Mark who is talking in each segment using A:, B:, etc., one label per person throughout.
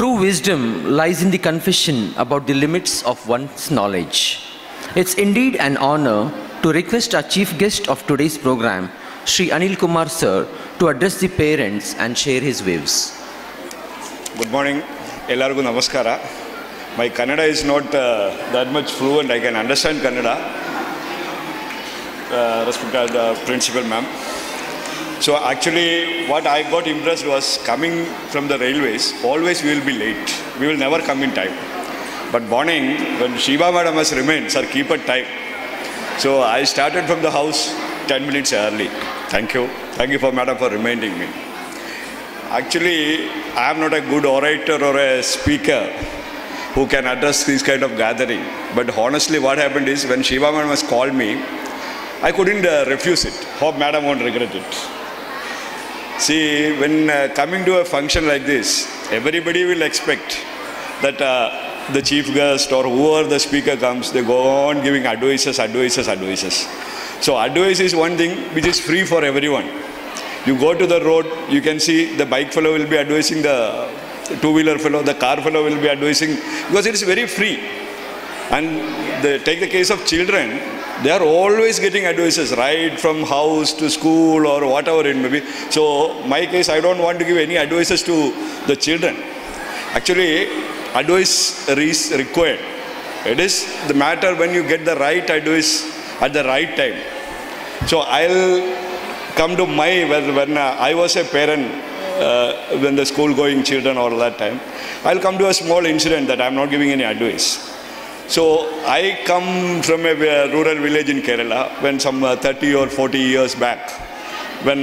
A: True wisdom lies in the confession about the limits of one's knowledge. It's indeed an honor to request our chief guest of today's program, Sri Anil Kumar Sir, to address the parents and share his views.
B: Good morning. Ellargu namaskara. My Kannada is not that much fluent. I can understand Kannada. Respected principal ma'am. So actually what I got impressed was coming from the railways, always we will be late. We will never come in time. But morning, when Shiva madam has remained, sir, keep at time. So I started from the house 10 minutes early. Thank you. Thank you for madam for reminding me. Actually, I am not a good orator or a speaker who can address this kind of gathering. But honestly, what happened is when Shiva madam has called me, I couldn't refuse it. Hope madam won't regret it. See, when coming to a function like this, everybody will expect that the chief guest or whoever the speaker comes, they go on giving advices. So advice is one thing which is free for everyone. You go to the road, you can see the bike fellow will be advising the two-wheeler fellow, the car fellow will be advising, because it is very free. And take the case of children, they are always getting advices, right from house to school or whatever it may be. So my case, I don't want to give any advices to the children. Actually, advice is required. It is the matter when you get the right advice at the right time. So I'll come to when I was a parent, when the school going children all that time, I'll come to a small incident that I'm not giving any advice. So I come from a rural village in Kerala when some 30 or 40 years back, when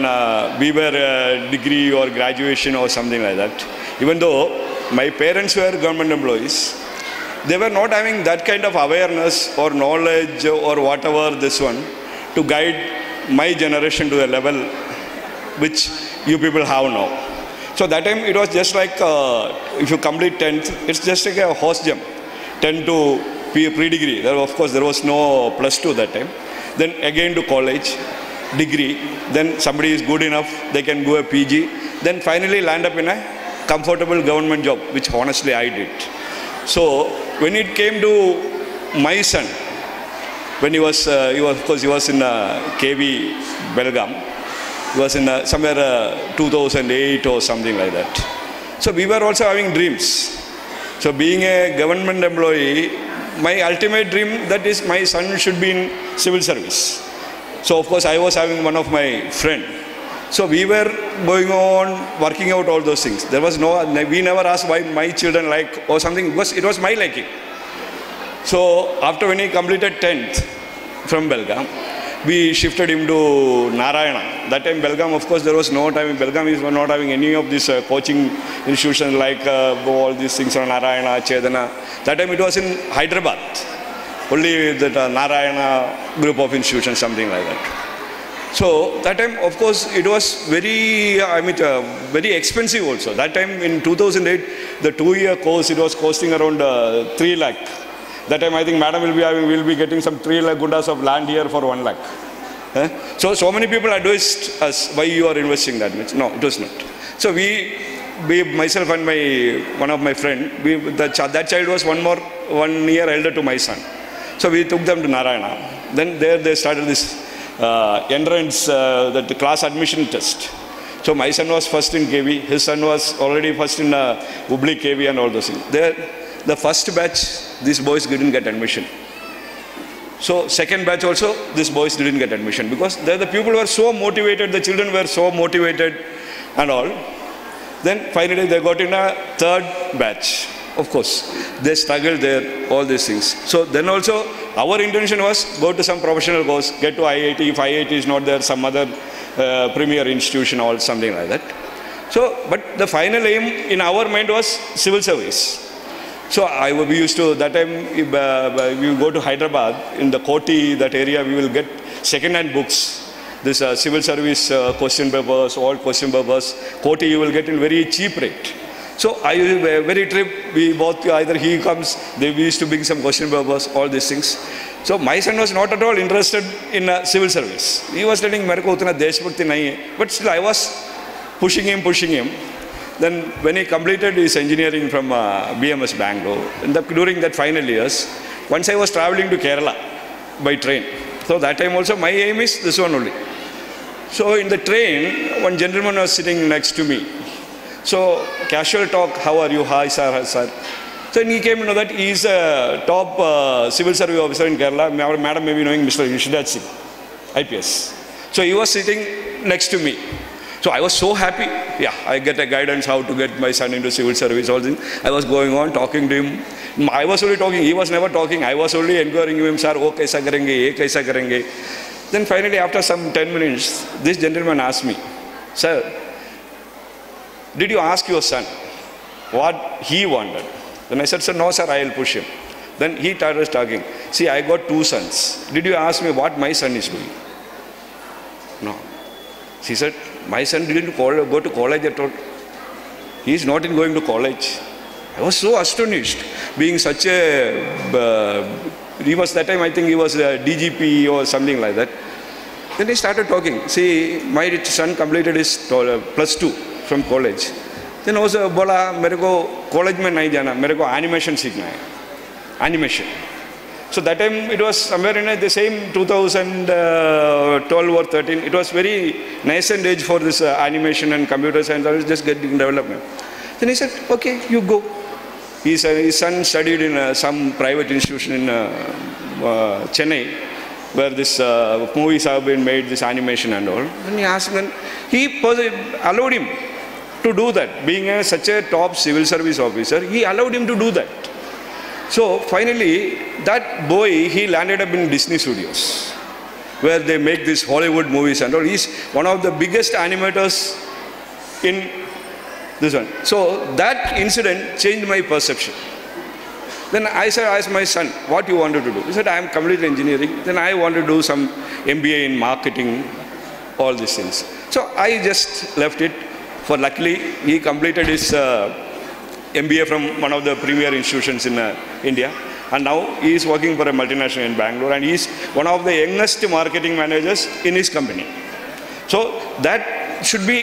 B: we were degree or graduation or something like that. Even though my parents were government employees, they were not having that kind of awareness or knowledge or whatever this one to guide my generation to a level which you people have now. So that time it was just like if you complete 10th, it's just like a horse jump. 10 to pre-degree. Of course, there was no +2 that time. Then again to college, degree. Then somebody is good enough, they can go a PG. Then finally land up in a comfortable government job, which honestly I did. So when it came to my son, when he was in KV Belgaum. He was in somewhere 2008 or something like that. So we were also having dreams. So being a government employee, my ultimate dream that is my son should be in civil service. So of course I was having one of my friend. So we were going on working out all those things. We never asked why my children like or something, because it was my liking. So after when he completed 10th from Belgaum, we shifted him to Narayana. That time Belgaum, of course, there was no time. Belgaum is not having any of these coaching institutions like all these things on Narayana, Chedana. That time it was in Hyderabad. Only that Narayana group of institutions, something like that. So that time, of course, it was very expensive also. That time in 2008, the 2-year course, it was costing around 3 lakh. That time I think madam will be getting some 3 lakh gundas of land here for 1 lakh. So many people advised us why you are investing that much. No, it was not. So myself and one of my friend, that child was 1 year elder to my son. So we took them to Narayana. Then there they started this entrance, the class admission test. So my son was first in KV. His son was already first in Hubli KV and all those things. The first batch, these boys didn't get admission. So second batch also, these boys didn't get admission because the people were so motivated, the children were so motivated and all. Then finally they got in a third batch. Of course, they struggled there, all these things. So then also our intention was go to some professional course, get to IIT. If IIT is not there, some other premier institution or something like that. So, but the final aim in our mind was civil service. So we used to, that time, we go to Hyderabad, in the Koti, that area, we will get second-hand books. This civil service question papers, all question papers, Koti you will get in very cheap rate. So every trip, we both, either he comes, we used to bring some question papers, all these things. So my son was not at all interested in civil service. He was telling, but still I was pushing him. Then when he completed his engineering from BMS Bangalore, during that final years, once I was traveling to Kerala by train. So that time also my aim is this one only. So in the train, one gentleman was sitting next to me. So casual talk, how are you? Hi sir, hi sir. So he came to know that he is a top civil service officer in Kerala. Madam may be knowing Mr. Yushdad Singh, IPS. So he was sitting next to me. So I was so happy. Yeah, I get a guidance how to get my son into civil service. All things. I was going on talking to him. I was only talking. He was never talking. I was only encouraging him, sir, oh, kaisa karenge, ye kaisa karenge. Then finally, after some 10 minutes, this gentleman asked me, sir, did you ask your son what he wanted? Then I said, sir, no, sir, I will push him. Then he started talking. See, I got 2 sons. Did you ask me what my son is doing? No. He said, my son didn't go to college at all. He is not going to college. I was so astonished, being such a, he was that time, I think he was a DGP or something like that. Then he started talking. See, my son completed his +2 from college. Then also, bola, मेरे को college में नहीं जाना, मेरे को animation सीखना है, animation. So that time it was somewhere in the same 2012 or 13. It was very nascent age for this animation and computer science. I was just getting development. Then he said, okay, you go. His son studied in some private institution in Chennai, where this movies have been made, this animation and all. And he asked him, he allowed him to do that. Being such a top civil service officer, he allowed him to do that. So finally, that boy, he landed up in Disney Studios, where they make these Hollywood movies and all. He's one of the biggest animators in this one. So that incident changed my perception. Then I asked my son, what you wanted to do? He said, I am completed engineering. Then I want to do some MBA in marketing, all these things. So I just left it. For luckily, he completed his MBA from one of the premier institutions in India. And now he is working for a multinational in Bangalore. And he is one of the youngest marketing managers in his company. So that should be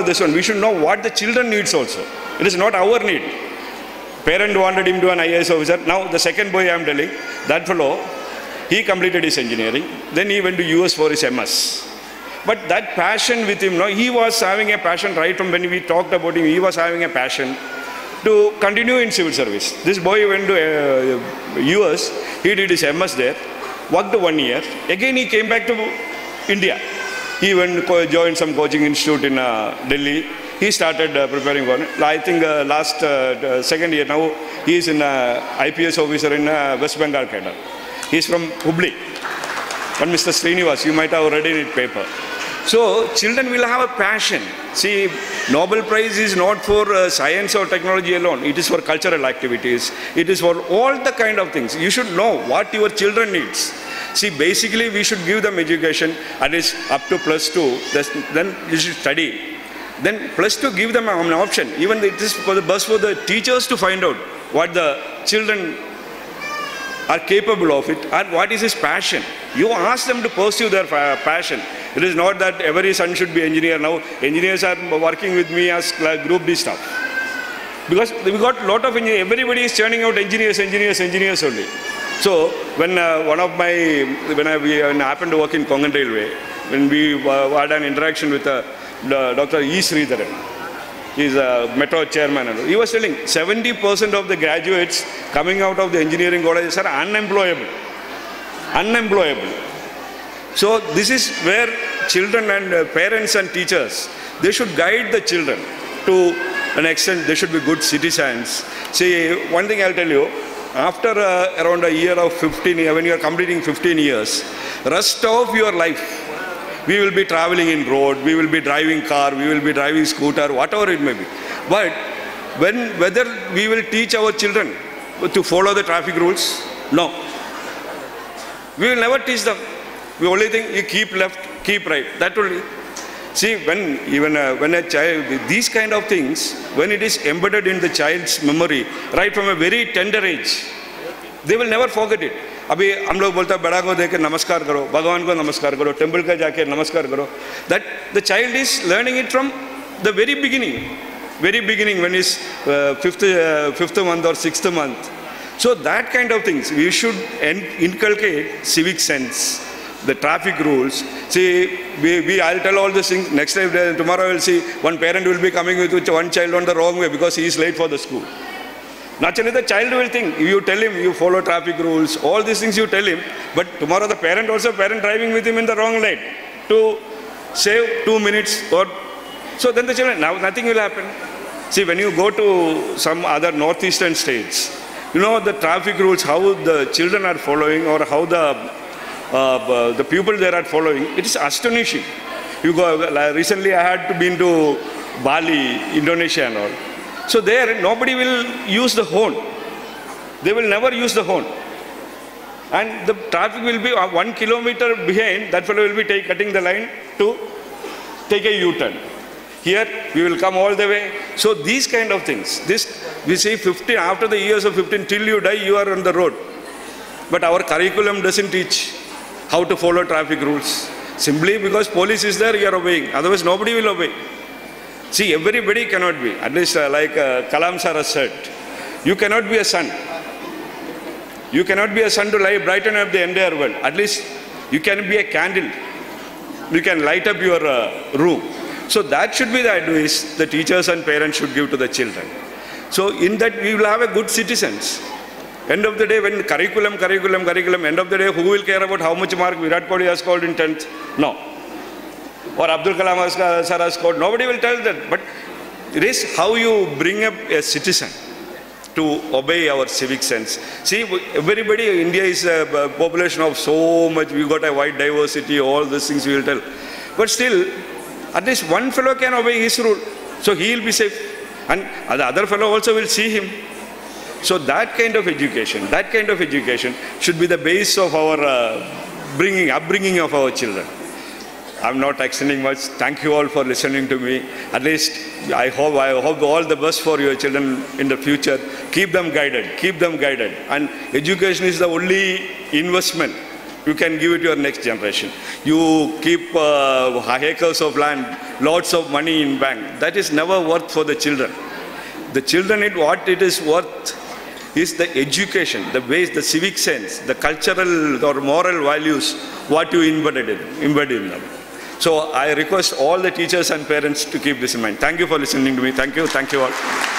B: this one. We should know what the children needs also. It is not our need. Parent wanted him to an IAS officer. Now the second boy I am telling, that fellow, he completed his engineering. Then he went to US for his MS. But that passion with him, he was having a passion right from when we talked about him. He was having a passion to continue in civil service. This boy went to US. He did his MS there, worked 1 year. Again he came back to India. He went to join some coaching institute in Delhi. He started preparing for it. I think last second year now, he is an IPS officer in West Bengal cadre. He is from Hubli. And Mr. Srinivas, you might have read in it paper. So children will have a passion. See, Nobel Prize is not for science or technology alone. It is for cultural activities. It is for all the kind of things. You should know what your children needs. See, basically we should give them education, at least up to +2. Then you should study. Then +2, give them an option. Even it is for the bus for the teachers to find out what the children are capable of it and what is his passion. You ask them to pursue their passion. It is not that every son should be engineer. Now engineers are working with me as group D staff. Because we got a lot of engineers. Everybody is churning out engineers only. So when when I happened to work in Konkan Railway, when we had an interaction with Dr. E. Sridharan, he is a metro chairman. He was telling 70% of the graduates coming out of the engineering colleges are unemployable. So this is where children and parents and teachers, they should guide the children to an extent. They should be good citizens. See, one thing I'll tell you, after around a year of 15, when you are completing 15 years, rest of your life, we will be traveling in road, we will be driving car, we will be driving scooter, whatever it may be. But whether we will teach our children to follow the traffic rules? No. We will never teach them. We only think you keep left, keep right. That only. See, when a child, these kind of things, when it is embedded in the child's memory, right from a very tender age, they will never forget it. अभी हम लोग बोलते हैं बड़ा को देख के नमस्कार करो, भगवान को नमस्कार करो, टेम्पल का जाके नमस्कार करो. That the child is learning it from the very beginning. very beginning when he's fifth month or sixth month. So that kind of things, we should inculcate civic sense, the traffic rules. See, I'll tell all these things. Next time, tomorrow we'll see one parent will be coming with one child on the wrong way because he is late for the school. Naturally, the child will think, you tell him, you follow traffic rules, all these things you tell him, but tomorrow the parent driving with him in the wrong lane to save 2 minutes or, so then the children, now nothing will happen. See, when you go to some other northeastern states, you know the traffic rules, how the children are following or how the people there are following, it is astonishing. You go, recently I had been to Bali, Indonesia and all. So there, nobody will use the horn. They will never use the horn. And the traffic will be 1 kilometer behind, that fellow will be cutting the line to take a U-turn. Here, we will come all the way. So these kind of things, this, we say 15, after the years of 15, till you die, you are on the road. But our curriculum doesn't teach how to follow traffic rules. Simply because police is there, you are obeying. Otherwise, nobody will obey. See, everybody cannot be. At least like Kalam sir has said, you cannot be a sun. You cannot be a sun to brighten up the entire world. At least you can be a candle. You can light up your room. So that should be the advice the teachers and parents should give to the children. So in that we will have a good citizens. End of the day, when curriculum, end of the day, who will care about how much mark Virat Kohli has scored in 10th? No. Or Abdul Kalam sir has scored. Nobody will tell that. But it is how you bring up a citizen to obey our civic sense. See, everybody, India is a population of so much, we got a wide diversity, all these things we will tell. But still, at least one fellow can obey his rule. So he will be safe. And the other fellow also will see him. So that kind of education should be the base of our upbringing of our children. I'm not extending much. Thank you all for listening to me. At least I hope all the best for your children in the future. Keep them guided. And education is the only investment you can give it to your next generation. You keep acres of land, lots of money in bank. That is never worth for the children. The children, what it is worth is the education, the ways, the civic sense, the cultural or moral values, what you embed in them. So I request all the teachers and parents to keep this in mind. Thank you for listening to me. Thank you all.